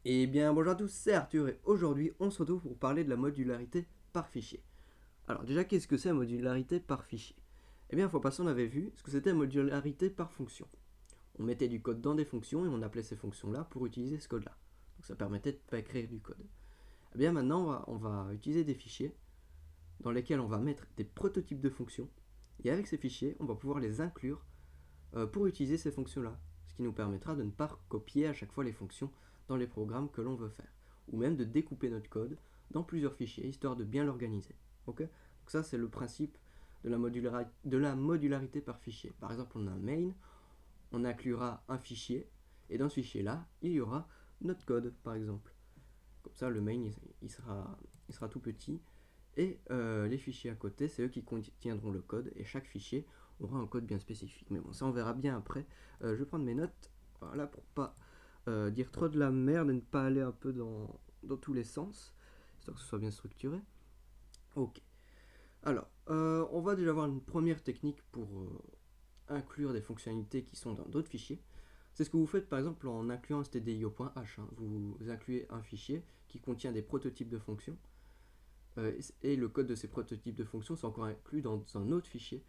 Eh bien bonjour à tous, c'est Arthur et aujourd'hui on se retrouve pour parler de la modularité par fichier. Alors déjà qu'est-ce que c'est la modularité par fichier? Eh bien fois passée on avait vu ce que c'était la modularité par fonction. On mettait du code dans des fonctions et on appelait ces fonctions là pour utiliser ce code là. Donc ça permettait de ne pas écrire du code. Eh bien maintenant on va utiliser des fichiers dans lesquels on va mettre des prototypes de fonctions et avec ces fichiers on va pouvoir les inclure pour utiliser ces fonctions là. Ce qui nous permettra de ne pas copier à chaque fois les fonctions dans les programmes que l'on veut faire. Ou même de découper notre code dans plusieurs fichiers, histoire de bien l'organiser. Ok. Donc ça c'est le principe de la modularité par fichier. Par exemple on a un main, on inclura un fichier, et dans ce fichier là, il y aura notre code par exemple. Comme ça le main il sera tout petit, et les fichiers à côté, c'est eux qui contiendront le code, et chaque fichier aura un code bien spécifique. Mais bon, ça on verra bien après. Je vais prendre mes notes, voilà, pour pas dire trop de la merde et ne pas aller un peu dans tous les sens, histoire que ce soit bien structuré. Ok. Alors, on va déjà voir une première technique pour inclure des fonctionnalités qui sont dans d'autres fichiers. C'est ce que vous faites par exemple en incluant stdio.h. Hein. Vous incluez un fichier qui contient des prototypes de fonctions et le code de ces prototypes de fonctions sont encore inclus dans un autre fichier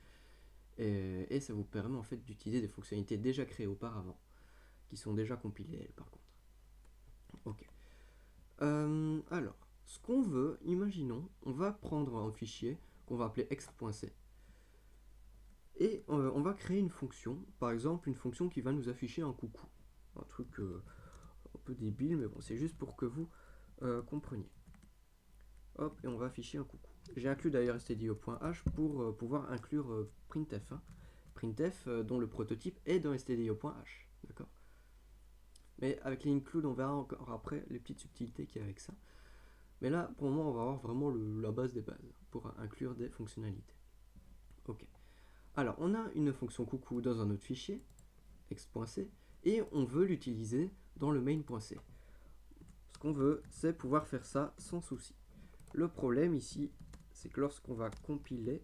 et ça vous permet en fait d'utiliser des fonctionnalités déjà créées auparavant qui sont déjà compilées par contre. Ok. Alors, ce qu'on veut, imaginons, on va prendre un fichier qu'on va appeler ext.c et on va créer une fonction, par exemple une fonction qui va nous afficher un coucou. Un truc un peu débile, mais bon, c'est juste pour que vous compreniez. Hop, et on va afficher un coucou. J'ai inclus d'ailleurs stdio.h pour pouvoir inclure printf. Hein. Printf dont le prototype est dans stdio.h. D'accord. Mais avec les include, on verra encore après les petites subtilités qu'il y a avec ça. Mais là, pour le moment, on va avoir vraiment la base des bases pour inclure des fonctionnalités. Ok. Alors, on a une fonction coucou dans un autre fichier, ext.c, et on veut l'utiliser dans le main.c. Ce qu'on veut, c'est pouvoir faire ça sans souci. Le problème ici, c'est que lorsqu'on va compiler,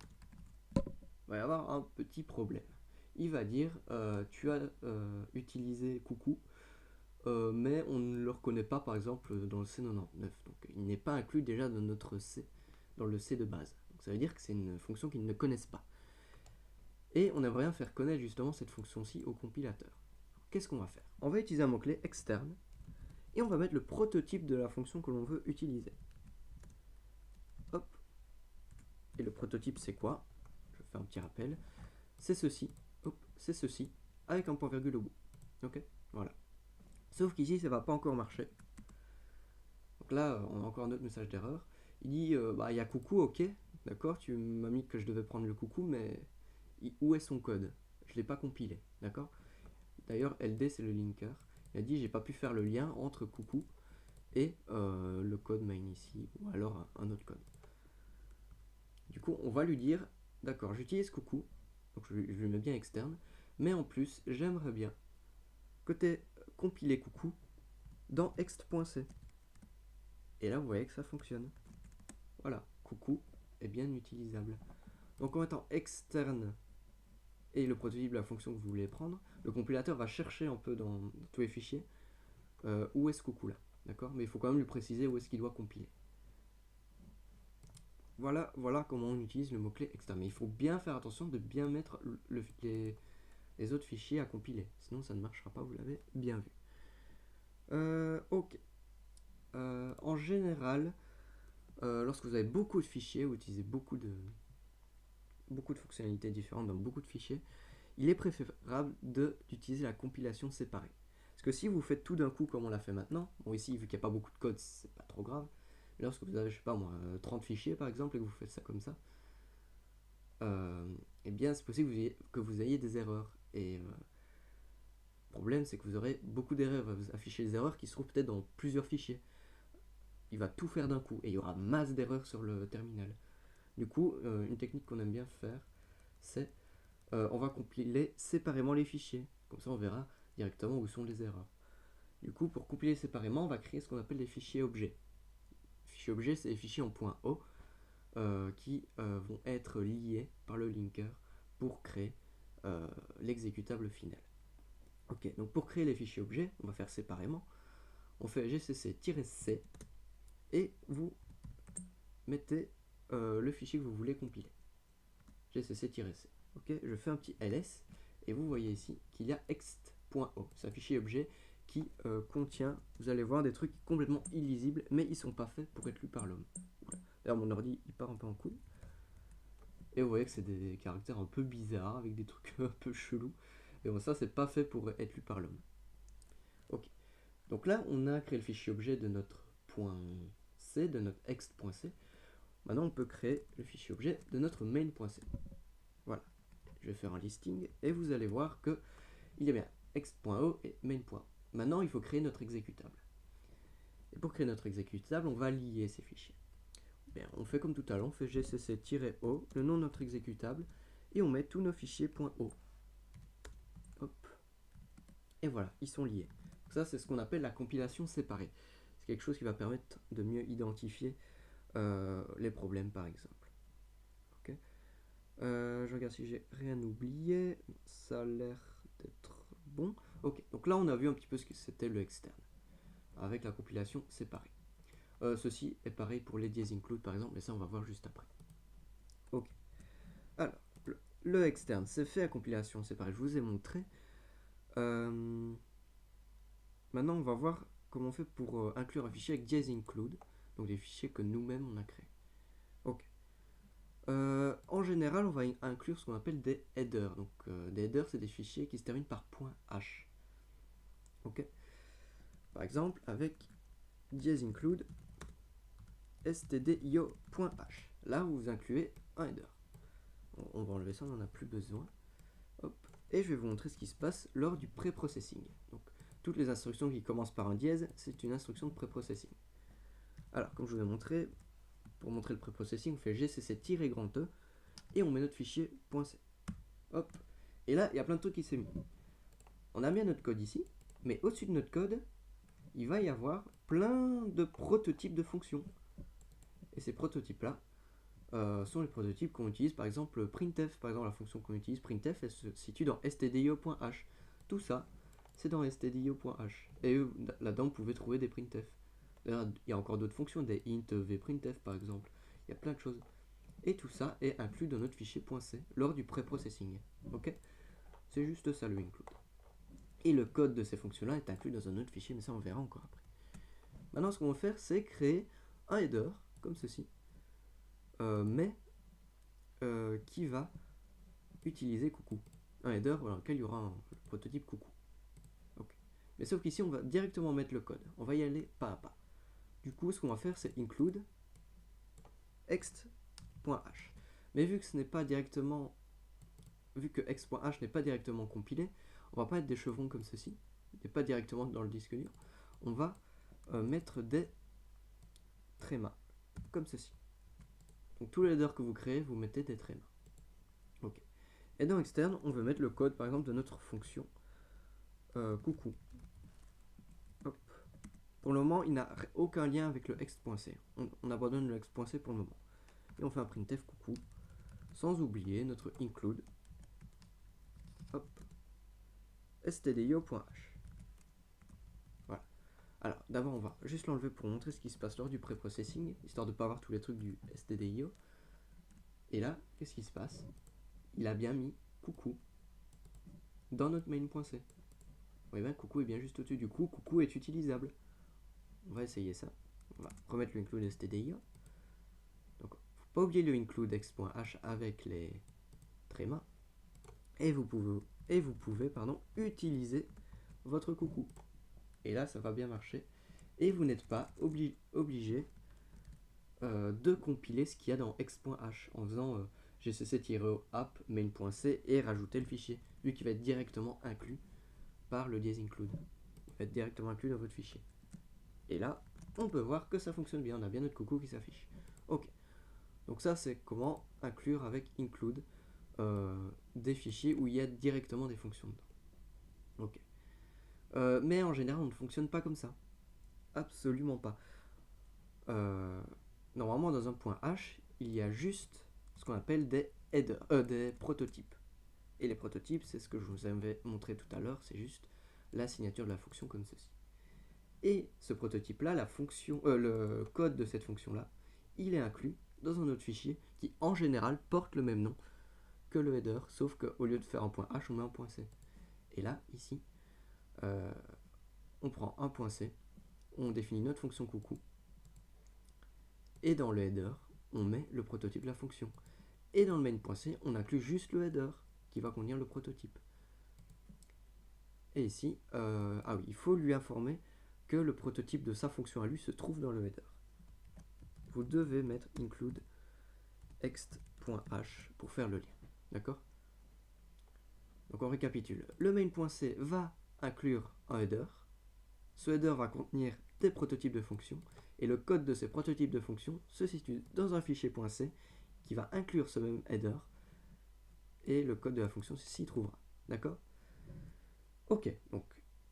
il va y avoir un petit problème. Il va dire tu as utilisé coucou, mais on ne le reconnaît pas par exemple dans le C99. Donc il n'est pas inclus déjà dans notre C, dans le C de base. Donc ça veut dire que c'est une fonction qu'ils ne connaissent pas. Et on aimerait bien faire connaître justement cette fonction-ci au compilateur. Qu'est-ce qu'on va faire? On va utiliser un mot-clé externe et on va mettre le prototype de la fonction que l'on veut utiliser. Hop. Et le prototype c'est quoi? Je fais un petit rappel. C'est ceci, hop, c'est ceci, avec un point virgule au bout. Ok, voilà. Sauf qu'ici, ça va pas encore marcher. Donc là, on a encore un autre message d'erreur. Il dit, bah, il y a coucou, ok, d'accord, tu m'as mis que je devais prendre le coucou, mais où est son code? Je l'ai pas compilé, d'accord. D'ailleurs, LD, c'est le linker. Il a dit, j'ai pas pu faire le lien entre coucou et le code main ici, ou alors un autre code. Du coup, on va lui dire, d'accord, j'utilise coucou, donc je lui mets bien externe, mais en plus, j'aimerais bien que tu aies compilé coucou dans ext.c. Et là, vous voyez que ça fonctionne. Voilà, coucou est bien utilisable. Donc en mettant externe et le prototype de la fonction que vous voulez prendre, le compilateur va chercher un peu dans tous les fichiers où est ce coucou là. D'accord. Mais il faut quand même lui préciser où est-ce qu'il doit compiler. Voilà comment on utilise le mot-clé externe. Mais il faut bien faire attention de bien mettre les autres fichiers à compiler. Sinon ça ne marchera pas, vous l'avez bien vu. Ok. En général, lorsque vous avez beaucoup de fichiers, vous utilisez beaucoup de fonctionnalités différentes dans beaucoup de fichiers, il est préférable d'utiliser la compilation séparée. Parce que si vous faites tout d'un coup comme on l'a fait maintenant, bon ici vu qu'il n'y a pas beaucoup de code, c'est pas trop grave, mais lorsque vous avez, je sais pas moi, 30 fichiers par exemple et que vous faites ça comme ça, eh bien c'est possible que vous ayez des erreurs. Et le problème c'est que vous aurez beaucoup d'erreurs, vous affichez des erreurs qui se trouvent peut-être dans plusieurs fichiers. Il va tout faire d'un coup et il y aura masse d'erreurs sur le terminal. Du coup, une technique qu'on aime bien faire, c'est on va compiler séparément les fichiers. Comme ça, on verra directement où sont les erreurs. Du coup, pour compiler séparément, on va créer ce qu'on appelle des fichiers objets. Les fichiers objets, c'est des fichiers en .o qui vont être liés par le linker pour créer l'exécutable final. Ok, donc pour créer les fichiers objets, on va faire séparément. on fait gcc-c et vous mettez le fichier que vous voulez compiler. gcc-c. Ok, je fais un petit ls et vous voyez ici qu'il y a ext.o. C'est un fichier objet qui contient, vous allez voir, des trucs complètement illisibles, mais ils sont pas faits pour être lus par l'homme. D'ailleurs, mon ordi il part un peu en couille. Et vous voyez que c'est des caractères un peu bizarres, avec des trucs un peu chelous. Et bon, ça, c'est pas fait pour être lu par l'homme. Ok. Donc là, on a créé le fichier objet de notre .c, de notre ext.c. Maintenant, on peut créer le fichier objet de notre main.c. Voilà. Je vais faire un listing et vous allez voir que il y a bien ext.o et main.o. Maintenant, il faut créer notre exécutable. Et pour créer notre exécutable, on va lier ces fichiers. Bien, on fait comme tout à l'heure, on fait gcc-o, le nom de notre exécutable, et on met tous nos fichiers .o. Hop. Et voilà, ils sont liés. Donc ça, c'est ce qu'on appelle la compilation séparée. C'est quelque chose qui va permettre de mieux identifier les problèmes, par exemple. Ok. Je regarde si j'ai rien oublié. Ça a l'air d'être bon. Ok, donc là, on a vu un petit peu ce que c'était le externe, avec la compilation séparée. Ceci est pareil pour les dièse include par exemple, mais ça on va voir juste après. Ok. Alors, le externe, c'est fait à compilation séparée, je vous ai montré. Maintenant on va voir comment on fait pour inclure un fichier avec dièse include, donc des fichiers que nous-mêmes on a créés. Ok. En général, on va inclure ce qu'on appelle des headers. Donc des headers, c'est des fichiers qui se terminent par .h. Ok. Par exemple, avec dièse include stdio.h. Là, vous incluez un header. On va enlever ça, on n'en a plus besoin. Hop. Et je vais vous montrer ce qui se passe lors du pré-processing. Donc, toutes les instructions qui commencent par un dièse, c'est une instruction de pré-processing. Alors, comme je vous ai montré, pour montrer le pré-processing, on fait gcc-e et on met notre fichier .c. Hop. Et là, il y a plein de trucs qui s'est mis. On a mis notre code ici, mais au-dessus de notre code, il va y avoir plein de prototypes de fonctions. Et ces prototypes-là sont les prototypes qu'on utilise, par exemple printf. Par exemple, la fonction qu'on utilise, printf, elle se situe dans stdio.h. Tout ça, c'est dans stdio.h. Et là-dedans, vous pouvez trouver des printf. D'ailleurs, il y a encore d'autres fonctions, des int vprintf par exemple. Il y a plein de choses. Et tout ça est inclus dans notre fichier .c lors du pré-processing. Ok? C'est juste ça le include. Et le code de ces fonctions-là est inclus dans un autre fichier, mais ça on verra encore après. Maintenant, ce qu'on va faire, c'est créer un header, comme ceci, mais qui va utiliser coucou. Un header dans lequel il y aura un prototype coucou. Okay. Mais sauf qu'ici, on va directement mettre le code. On va y aller pas à pas. Du coup, ce qu'on va faire, c'est include ext.h. Mais vu que ce n'est pas directement, vu que ext.h n'est pas directement compilé, on va pas mettre des chevrons comme ceci. Il n'est pas directement dans le disque dur. On va mettre des trémas comme ceci. Donc tous les headers que vous créez, vous mettez des trémas. Ok. Et dans externe, on veut mettre le code par exemple de notre fonction coucou. Hop. Pour le moment, il n'a aucun lien avec le ext.c. On abandonne le ext.c pour le moment. Et on fait un printf coucou, sans oublier notre include stdio.h. Voilà. Alors d'abord, on va juste l'enlever pour montrer ce qui se passe lors du pré-processing, histoire de ne pas avoir tous les trucs du stdio. Et là, qu'est-ce qui se passe? Il a bien mis coucou dans notre main.c. Vous voyez bien, coucou est bien juste au-dessus du coup, coucou est utilisable. On va essayer ça. On va remettre le include stdio. Donc, faut pas oublier le include ext.h avec les trémas. Et vous pouvez utiliser votre coucou. Et là, ça va bien marcher. Et vous n'êtes pas obligé de compiler ce qu'il y a dans ext.h en faisant gcc-app main.c et rajouter le fichier, vu qu'il va être directement inclus par le dièse include. Il va être directement inclus dans votre fichier. Et là, on peut voir que ça fonctionne bien. On a bien notre coucou qui s'affiche. Ok. Donc ça, c'est comment inclure avec include des fichiers où il y a directement des fonctions dedans. Ok. Mais en général, on ne fonctionne pas comme ça. Absolument pas. Normalement, dans un point H, il y a juste ce qu'on appelle des headers, des prototypes. Et les prototypes, c'est ce que je vous avais montré tout à l'heure, c'est juste la signature de la fonction comme ceci. Et ce prototype-là, le code de cette fonction-là, il est inclus dans un autre fichier qui, en général, porte le même nom que le header, sauf qu'au lieu de faire un point H, on met un point C. Et là, ici, on prend un point C, on définit notre fonction coucou, et dans le header, on met le prototype de la fonction. Et dans le main.c, on inclut juste le header qui va contenir le prototype. Et ici, ah oui, il faut lui informer que le prototype de sa fonction à lui se trouve dans le header. Vous devez mettre include ext.h pour faire le lien. D'accord? Donc on récapitule. Le main.c va inclure un header. Ce header va contenir des prototypes de fonctions. Et le code de ces prototypes de fonctions se situe dans un fichier .c qui va inclure ce même header. Et le code de la fonction s'y trouvera. D'accord? Ok, donc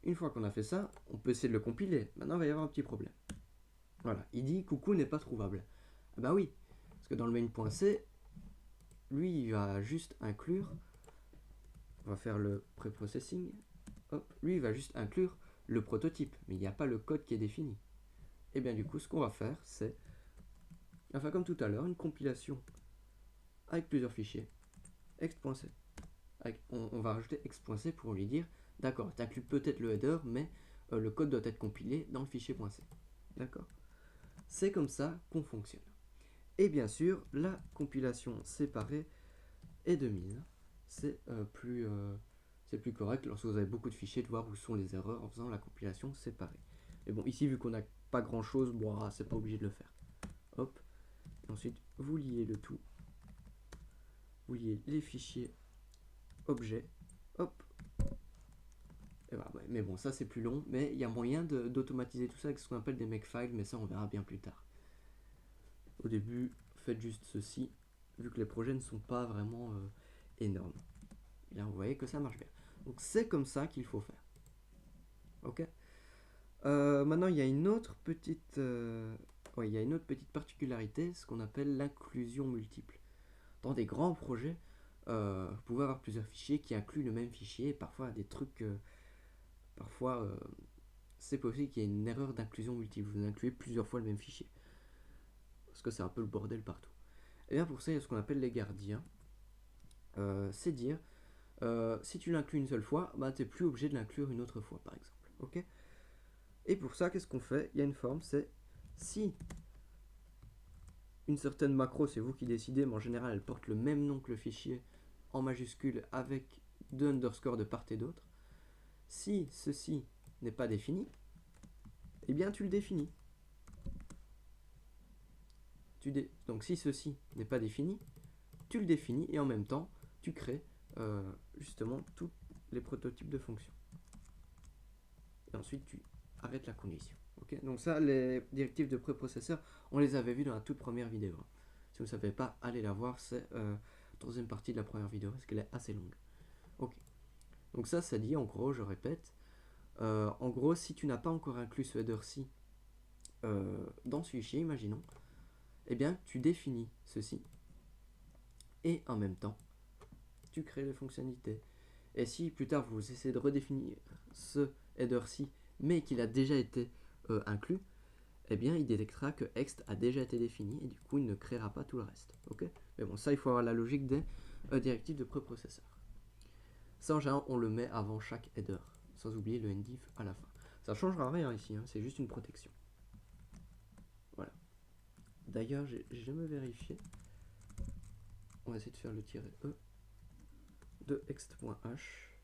une fois qu'on a fait ça, on peut essayer de le compiler. Maintenant, il va y avoir un petit problème. Voilà, il dit coucou n'est pas trouvable. Ah bah oui, parce que dans le main.c, lui, il va juste inclure, on va faire le préprocessing, hop, lui, il va juste inclure le prototype, mais il n'y a pas le code qui est défini. Et bien du coup, ce qu'on va faire, c'est, on va faire comme tout à l'heure, une compilation avec plusieurs fichiers, ext.c. On va rajouter ext.c pour lui dire, d'accord, tu inclus peut-être le header, mais le code doit être compilé dans le fichier .c. D'accord? C'est comme ça qu'on fonctionne. Et bien sûr, la compilation séparée est de mise. C'est plus correct lorsque vous avez beaucoup de fichiers de voir où sont les erreurs en faisant la compilation séparée. Mais bon, ici, vu qu'on n'a pas grand-chose, bon, c'est pas obligé de le faire. Hop. Et ensuite, vous liez le tout. Vous liez les fichiers objets. Hop. Et voilà, ouais. Mais bon, ça c'est plus long, mais il y a moyen d'automatiser tout ça avec ce qu'on appelle des makefiles, mais ça on verra bien plus tard. Au début, faites juste ceci, vu que les projets ne sont pas vraiment énormes. Et là, vous voyez que ça marche bien. Donc c'est comme ça qu'il faut faire. Ok. Maintenant, il y a une autre petite, particularité, ce qu'on appelle l'inclusion multiple. Dans des grands projets, vous pouvez avoir plusieurs fichiers qui incluent le même fichier. Et parfois, des trucs, c'est possible qu'il y ait une erreur d'inclusion multiple. Vous incluez plusieurs fois le même fichier. Parce que c'est un peu le bordel partout. Et bien pour ça, il y a ce qu'on appelle les gardiens. C'est dire, si tu l'inclus une seule fois, bah, tu n'es plus obligé de l'inclure une autre fois, par exemple. Ok. Et pour ça, qu'est-ce qu'on fait? Il y a une forme, c'est si une certaine macro, c'est vous qui décidez, mais en général, elle porte le même nom que le fichier en majuscule avec deux underscores de part et d'autre. Si ceci n'est pas défini, eh bien tu le définis. Donc si ceci n'est pas défini, tu le définis et en même temps, tu crées justement tous les prototypes de fonctions. Et ensuite, tu arrêtes la condition. Okay, donc ça, les directives de préprocesseur, on les avait vues dans la toute première vidéo. Si vous ne savez pas, allez la voir, c'est la troisième partie de la première vidéo, parce qu'elle est assez longue. Ok. Donc ça dit, en gros, je répète, en gros, si tu n'as pas encore inclus ce header-ci dans ce fichier, imaginons, eh bien, tu définis ceci. Et en même temps, tu crées les fonctionnalités. Et si plus tard, vous essayez de redéfinir ce header-ci, mais qu'il a déjà été inclus, eh bien il détectera que ext a déjà été défini et du coup il ne créera pas tout le reste. Okay, mais bon, ça il faut avoir la logique des directives de préprocesseur. Ça en général on le met avant chaque header, sans oublier le endif à la fin. Ça ne changera rien ici, hein, c'est juste une protection. Voilà. D'ailleurs j'ai jamais vérifié. On va essayer de faire le -e de ext.h.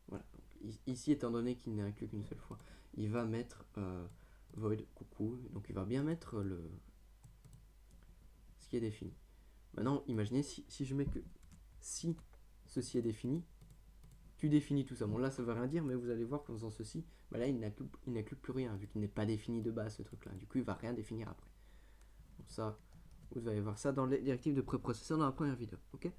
Voilà. Donc, ici étant donné qu'il n'est inclus qu'une seule fois, il va mettre void coucou, donc il va bien mettre ce qui est défini. Maintenant, imaginez si je mets que si ceci est défini, tu définis tout ça. Bon là ça ne veut rien dire, mais vous allez voir qu'en faisant ceci, bah là il n'inclut plus rien, vu qu'il n'est pas défini de base ce truc là. Du coup il va rien définir après. Donc ça, vous allez voir ça dans les directives de préprocesseur dans la première vidéo. Ok.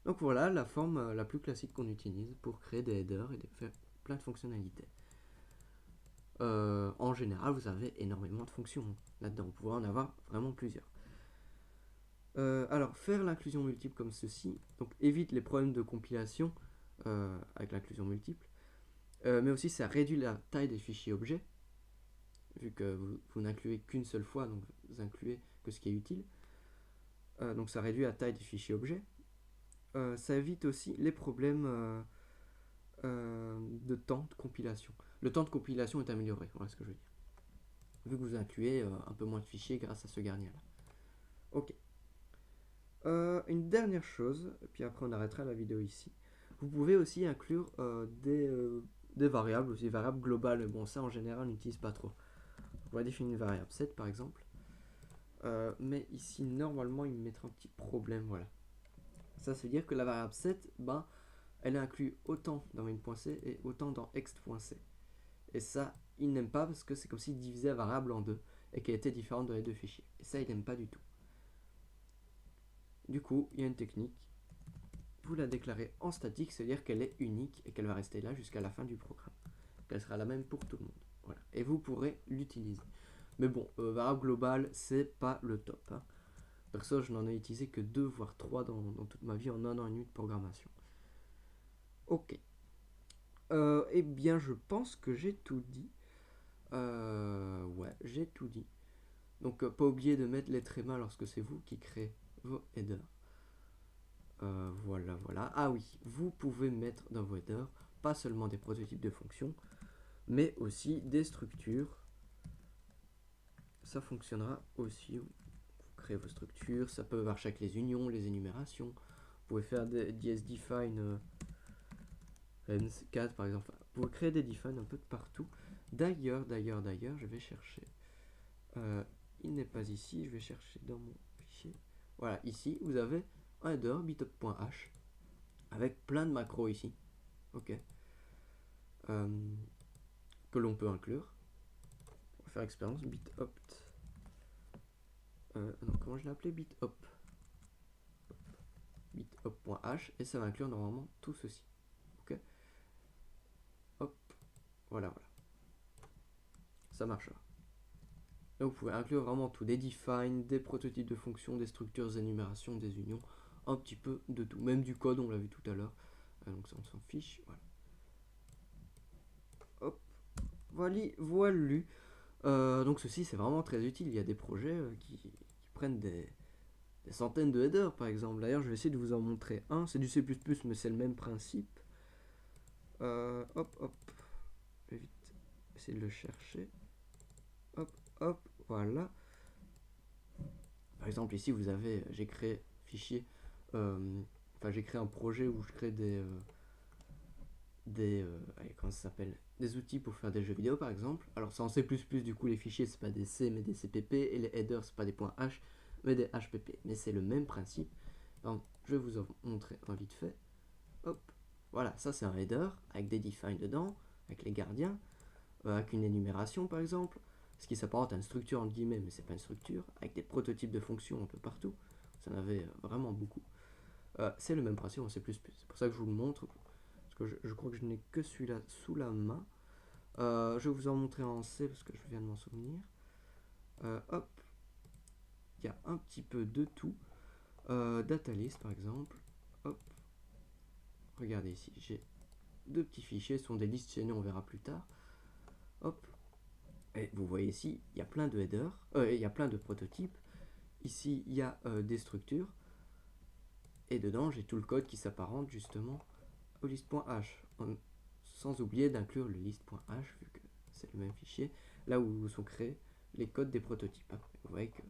Donc voilà la forme la plus classique qu'on utilise pour créer des headers et faire plein de fonctionnalités. En général, vous avez énormément de fonctions là-dedans. Vous pouvez en avoir vraiment plusieurs. Alors, faire l'inclusion multiple comme ceci, donc évite les problèmes de compilation avec l'inclusion multiple. Mais aussi ça réduit la taille des fichiers objets, vu que vous n'incluez qu'une seule fois, donc vous incluez que ce qui est utile. Donc ça réduit la taille des fichiers objets. Ça évite aussi les problèmes de temps de compilation. Le temps de compilation est amélioré, voilà ce que je veux dire. Vu que vous incluez un peu moins de fichiers grâce à ce garnier-là. Ok. Une dernière chose, puis après on arrêtera la vidéo ici. Vous pouvez aussi inclure des variables, aussi variables globales, mais bon ça en général on n'utilise pas trop. On pourrait définir une variable set par exemple. Mais ici normalement il me mettra un petit problème, voilà. Ça veut dire que la variable set, ben, elle est inclue autant dans main.c et autant dans ext.c. Et ça, il n'aime pas parce que c'est comme s'il divisait la variable en deux et qu'elle était différente dans les deux fichiers. Et ça, il n'aime pas du tout. Du coup, il y a une technique. Vous la déclarez en statique, c'est-à-dire qu'elle est unique et qu'elle va rester là jusqu'à la fin du programme. Qu'elle sera la même pour tout le monde. Voilà. Et vous pourrez l'utiliser. Mais bon, variable globale, c'est pas le top. Hein. Perso, je n'en ai utilisé que 2 voire 3 dans toute ma vie en 1 an et demi de programmation. Ok. Eh bien, je pense que j'ai tout dit. Ouais, j'ai tout dit. Donc, pas oublier de mettre les trémas lorsque c'est vous qui créez vos headers. Voilà, voilà. Ah oui, vous pouvez mettre dans vos headers pas seulement des prototypes de fonctions, mais aussi des structures. Ça fonctionnera aussi. Vous créez vos structures, ça peut marcher avec les unions, les énumérations. Vous pouvez faire des define 4 par exemple. Vous pouvez créer des define un peu de partout. D'ailleurs, je vais chercher. Il n'est pas ici, je vais chercher dans mon fichier. Voilà, ici, vous avez un header bitopt.h avec plein de macros ici. Ok. Que l'on peut inclure. On va faire expérience bitopt. Non, comment je l'ai appelé? Bitop. Bitop.h et ça va inclure normalement tout ceci. Ok. Hop. Voilà, voilà. Ça marchera. Donc vous pouvez inclure vraiment tout, des define, des prototypes de fonctions, des structures, des énumérations, des unions, un petit peu de tout, même du code, on l'a vu tout à l'heure, donc ça on s'en fiche, voilà. Hop, voilà. Donc ceci c'est vraiment très utile, il y a des projets qui prennent des centaines de headers par exemple, d'ailleurs je vais essayer de vous en montrer un, c'est du C++ mais c'est le même principe. Hop, je vais vite essayer de le chercher, hop, voilà. Par exemple ici vous avez, j'ai créé fichier, j'ai créé un projet où je crée comment ça s'appelle, des outils pour faire des jeux vidéo par exemple. Alors c'est en C++, du coup les fichiers c'est pas des C mais des CPP et les headers c'est pas des .h mais des HPP, mais c'est le même principe. Donc je vais vous en montrer un vite fait. Hop, voilà, ça c'est un header avec des define dedans, avec les gardiens, avec une énumération par exemple, ce qui s'apparente à une structure entre guillemets, mais c'est pas une structure, avec des prototypes de fonctions un peu partout. Ça en avait vraiment beaucoup. C'est le même principe en C++. C'est pour ça que je vous le montre, parce que je crois que je n'ai que celui-là sous la main. Je vais vous en montrer en C parce que je viens de m'en souvenir. Hop, il y a un petit peu de tout. Datalist par exemple. Hop, regardez ici, j'ai deux petits fichiers, ce sont des listes chaînées, on verra plus tard. Hop, et vous voyez ici, il y a plein de headers, il y a plein de prototypes. Ici, il y a des structures. Et dedans, j'ai tout le code qui s'apparente justement au list.h. Sans oublier d'inclure le list.h, vu que c'est le même fichier, là où sont créés les codes des prototypes. Vous voyez que...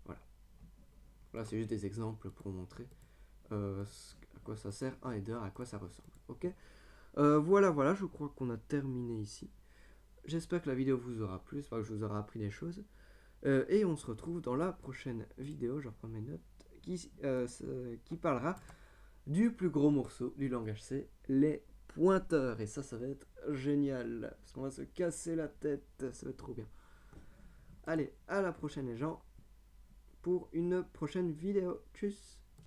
Voilà. Là, c'est juste des exemples pour montrer à quoi ça sert un header, à quoi ça ressemble. Ok. Voilà, je crois qu'on a terminé ici. J'espère que la vidéo vous aura plu, j'espère que je vous aurai appris des choses. Et on se retrouve dans la prochaine vidéo, je reprends mes notes, qui parlera du plus gros morceau du langage C, les pointeurs. Et ça va être génial, parce qu'on va se casser la tête, ça va être trop bien. Allez, à la prochaine les gens, pour une prochaine vidéo. Tchuss!